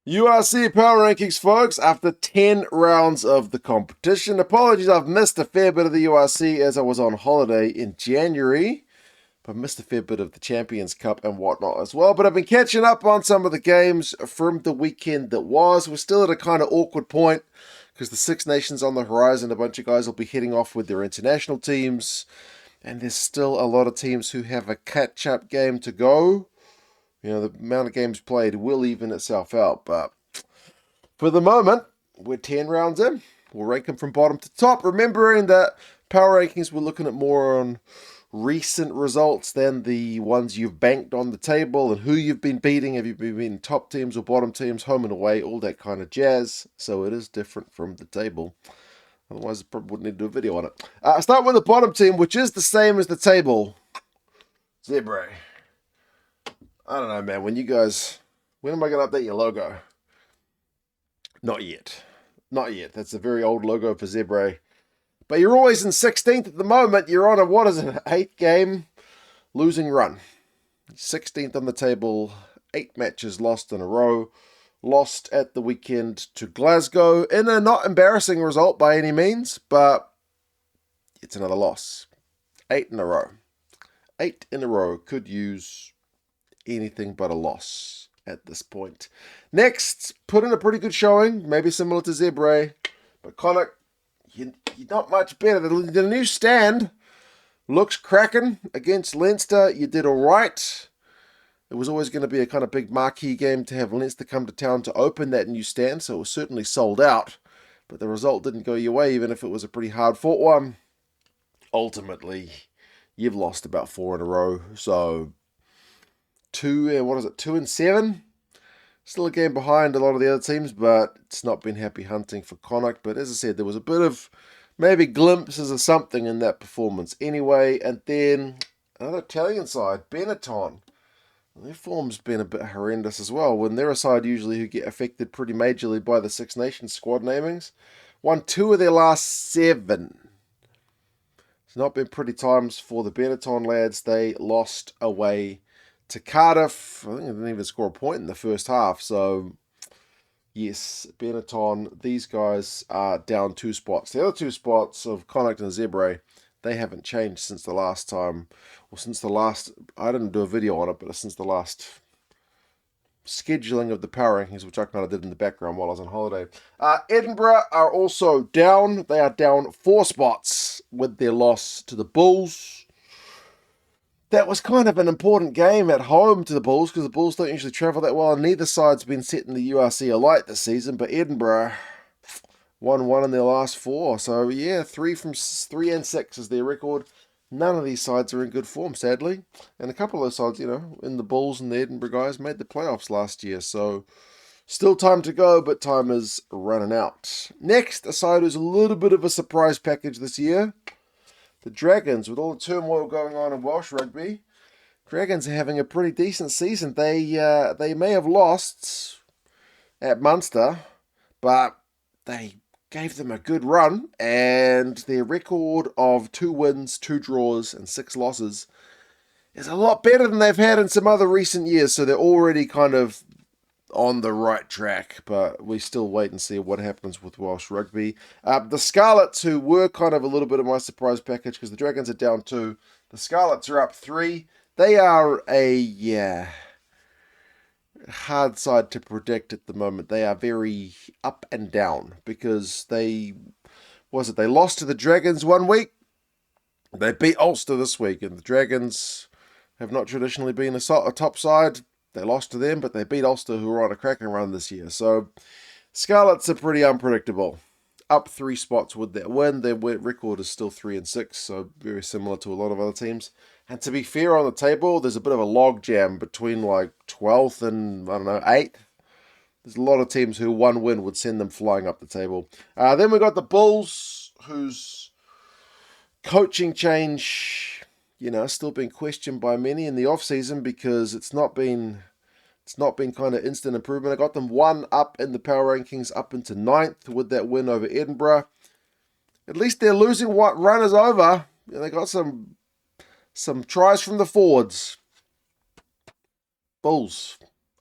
URC Power Rankings, folks, after 10 rounds of the competition. Apologies, I've missed a fair bit of the URC as I was on holiday in January. But I missed a fair bit of the Champions Cup and whatnot as well. But I've been catching up on some of the games from the weekend that was. We're still at a kind of awkward point because the Six Nations on the horizon. A bunch of guys will be heading off with their international teams. And there's still a lot of teams who have a catch-up game to go. You know, the amount of games played will even itself out. But for the moment, we're 10 rounds in. We'll rank them from bottom to top. Remembering that power rankings, we're looking at more on recent results than the ones you've banked on the table and who you've been beating. Have you been beating top teams or bottom teams, home and away, all that kind of jazz. So it is different from the table. Otherwise, I probably wouldn't need to do a video on it. I start with the bottom team, which is the same as the table. Zebra. I don't know, man. When am I going to update your logo? Not yet. Not yet. That's a very old logo for Zebra. But you're always in 16th at the moment. You're on a, 8-game losing run. 16th on the table. 8 matches lost in a row. Lost at the weekend to Glasgow in a not embarrassing result by any means, but it's another loss. 8 in a row. 8 in a row could use anything but a loss at this point. Next, put in a pretty good showing, maybe similar to Zebra, but Connacht, you're not much better. The new stand looks cracking against Leinster. You did all right. It was always going to be a kind of big marquee game to have Leinster come to town to open that new stand, so it was certainly sold out. But the result didn't go your way, even if it was a pretty hard-fought one. Ultimately, you've lost about 4 in a row, so 2 and 7? Still a game behind a lot of the other teams, but it's not been happy hunting for Connacht. But as I said, there was a bit of maybe glimpses of something in that performance anyway. And then another Italian side, Benetton. Their form's been a bit horrendous as well, when they're a side usually who get affected pretty majorly by the Six Nations squad namings. Won 2 of their last 7. It's not been pretty times for the Benetton lads. They lost away to Cardiff. I think they didn't even score a point in the first half. So, yes, Benetton, these guys are down 2 spots. The other 2 spots of Connacht and Zebra, they haven't changed since the last time. I didn't do a video on it, but since the last scheduling of the power rankings, which I kind of did in the background while I was on holiday. Edinburgh are also down. They are down 4 spots with their loss to the Bulls. That was kind of an important game at home to the Bulls, because the Bulls don't usually travel that well, and neither side's been setting the URC alight this season, but Edinburgh won 1 in their last 4. So, yeah, 3 and 6 is their record. None of these sides are in good form, sadly. And a couple of those sides, in the Bulls and the Edinburgh guys, made the playoffs last year. So, still time to go, but time is running out. Next, a side who's a little bit of a surprise package this year. The Dragons, with all the turmoil going on in Welsh rugby. Dragons are having a pretty decent season. They may have lost at Munster, but they gave them a good run, and their record of 2 wins, 2 draws, and 6 losses is a lot better than they've had in some other recent years, so they're already kind of on the right track, but we still wait and see what happens with Welsh rugby. The Scarlets, who were kind of a little bit of my surprise package, because the Dragons are down 2, the Scarlets are up 3. They are a hard side to predict at the moment. They are very up and down, because they lost to the Dragons one week, they beat Ulster this week, and the Dragons have not traditionally been a top side. They lost to them, but they beat Ulster, who are on a cracking run this year. So Scarlets are pretty unpredictable. Up 3 spots with that win. Their record is still 3 and 6, so very similar to a lot of other teams. And to be fair on the table, there's a bit of a log jam between 12th and, 8th. There's a lot of teams who 1 win would send them flying up the table. Then we got the Bulls, whose coaching change, still been questioned by many in the off-season, because it's not been kind of instant improvement. I got them 1 up in the power rankings, up into 9th with that win over Edinburgh. At least their losing run is over. They got some tries from the forwards. Bulls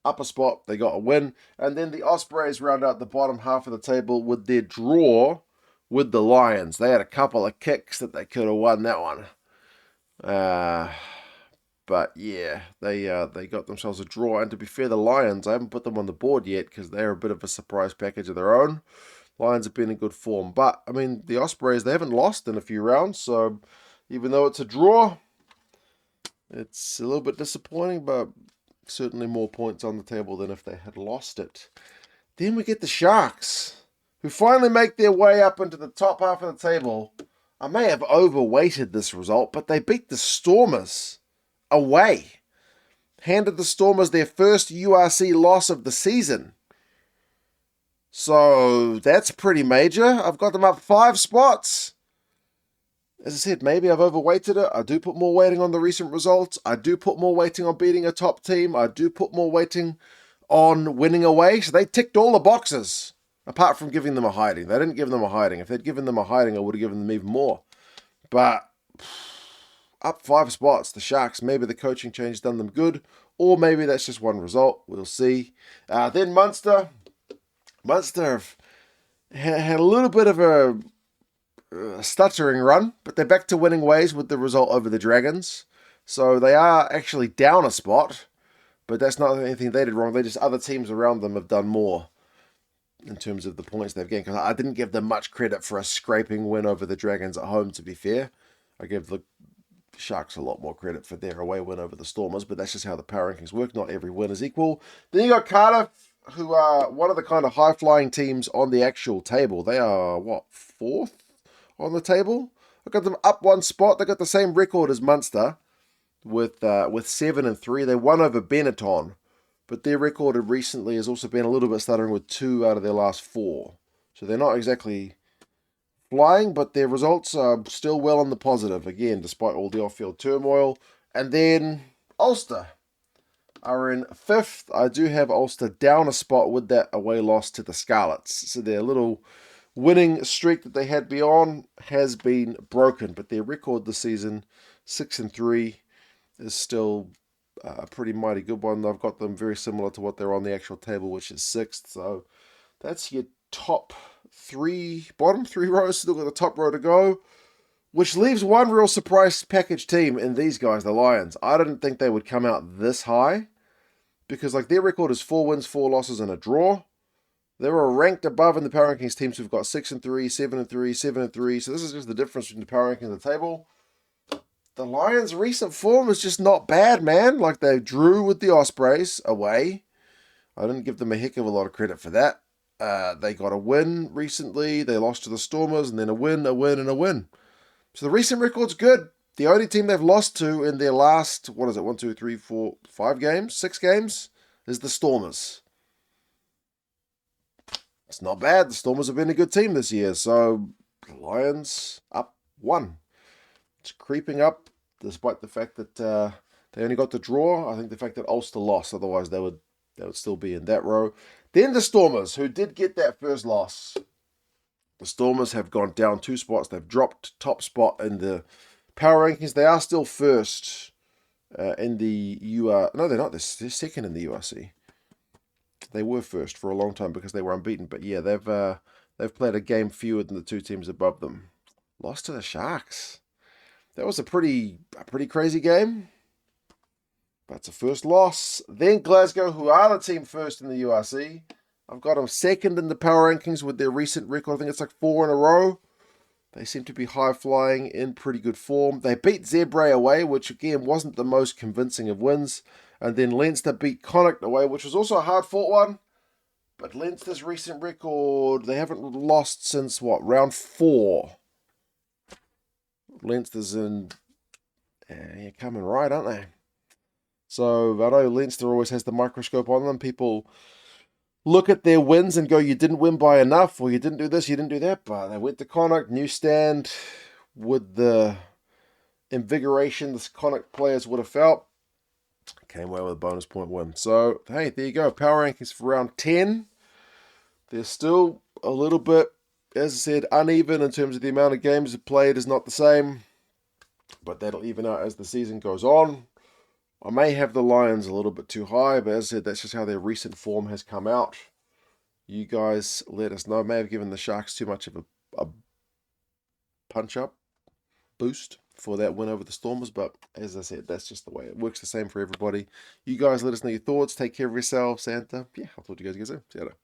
up a spot. They got a win. And then the Ospreys round out the bottom half of the table with their draw with the Lions. They had a couple of kicks that they could have won that one. But yeah, they got themselves a draw. And to be fair, the Lions, I haven't put them on the board yet because they're a bit of a surprise package of their own. Lions have been in good form. But, I mean, the Ospreys, they haven't lost in a few rounds. So, even though it's a draw, it's a little bit disappointing, but certainly more points on the table than if they had lost it. Then we get the Sharks, who finally make their way up into the top half of the table. I may have overweighted this result, but they beat the Stormers away. Handed the Stormers their first URC loss of the season. So that's pretty major. I've got them up 5 spots. As I said, maybe I've overweighted it. I do put more weighting on the recent results. I do put more weighting on beating a top team. I do put more weighting on winning away. So they ticked all the boxes, apart from giving them a hiding. They didn't give them a hiding. If they'd given them a hiding, I would have given them even more. But up 5 spots, the Sharks. Maybe the coaching change has done them good, or maybe that's just one result. We'll see. Then Munster. Munster have had a little bit of a stuttering run, but they're back to winning ways with the result over the Dragons. So they are actually down a spot, but that's not anything they did wrong. They just, other teams around them have done more in terms of the points they've gained. Because I didn't give them much credit for a scraping win over the Dragons at home, to be fair. I give the Sharks a lot more credit for their away win over the Stormers, but that's just how the power rankings work. Not every win is equal. Then you got Cardiff, who are one of the kind of high-flying teams on the actual table. They are, 4th on the table? I got them up 1 spot. They got the same record as Munster with 7-3. They won over Benetton, but their record recently has also been a little bit stuttering with 2 out of their last 4. So they're not exactly flying, but their results are still well on the positive, again, despite all the off-field turmoil. And then Ulster are in 5th. I do have Ulster down a spot with that away loss to the Scarlets. So their little winning streak that they had beyond has been broken, but their record this season, 6-3, is still a pretty mighty good one. I've got them very similar to what they're on the actual table, which is 6th. So that's your top 3, bottom 3 rows. Still got the top row to go, which leaves one real surprise package team in these guys, the Lions. I didn't think they would come out this high, because their record is 4 wins, 4 losses, and a draw. They were ranked above in the power rankings teams who've got 6-3, 7-3, 7-3. So this is just the difference between the power rankings and the table. The Lions' recent form is just not bad, man. They drew with the Ospreys away. I didn't give them a heck of a lot of credit for that. They got a win recently. They lost to the Stormers, and then a win, and a win. So the recent record's good. The only team they've lost to in their last, 1, 2, 3, 4, 5 games, 6 games, is the Stormers. It's not bad. The Stormers have been a good team this year. So, the Lions up 1. It's creeping up, despite the fact that they only got the draw. I think the fact that Ulster lost, otherwise they would still be in that row. Then the Stormers, who did get that first loss. The Stormers have gone down 2 spots. They've dropped top spot in the power rankings. They are still first in the UR. No, they're not. They're second in the URC. They were first for a long time because they were unbeaten. But yeah, they've played a game fewer than the 2 teams above them. Lost to the Sharks. That was a pretty crazy game. That's a first loss. Then Glasgow, who are the team first in the URC. I've got them second in the power rankings with their recent record. I think it's 4 in a row. They seem to be high-flying, in pretty good form. They beat Zebre away, which again wasn't the most convincing of wins. And then Leinster beat Connacht away, which was also a hard-fought one. But Leinster's recent record, they haven't lost since, round 4. Leinster's coming right, aren't they? So I know Leinster always has the microscope on them. People look at their wins and go, you didn't win by enough, or you didn't do this, you didn't do that. But they went to Connacht, new stand, with the invigoration the Connacht players would have felt. Came away with a bonus point win. So, hey, there you go. Power rankings for round 10. They're still a little bit, as I said, uneven in terms of the amount of games played is not the same. But that'll even out as the season goes on. I may have the Lions a little bit too high, but as I said, that's just how their recent form has come out. You guys let us know. I may have given the Sharks too much of a punch-up boost for that win over the Stormers, but as I said, that's just the way it works. The same for everybody. You guys let us know your thoughts. Take care of yourselves, and yeah, I'll talk to you guys again soon. See you later.